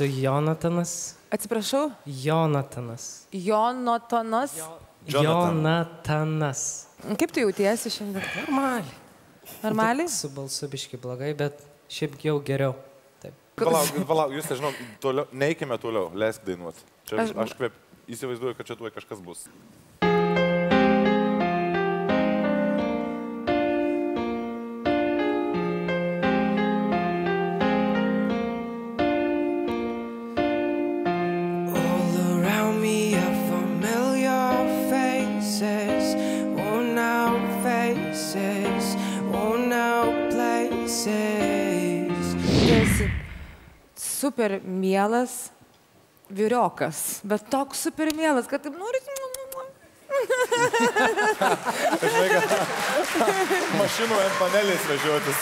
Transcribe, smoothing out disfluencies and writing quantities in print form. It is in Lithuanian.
Esu Jonatanas. Atsiprašau. Jonatanas. Jonatanas. Jonatanas. Kaip tu jautiesi šiandien? Normaliai. Normaliai? Su balsu biški blogai, bet šiaip jau geriau. Taip. Palauk, jūs, žinau, neikime toliau, leisk dainuoti. Čia aš įsivaizduoju, kad čia tuoj kažkas bus. Super mielas vyriokas, bet toks super mielas, kad taip nori... Mašinų ant panelės vežiotis.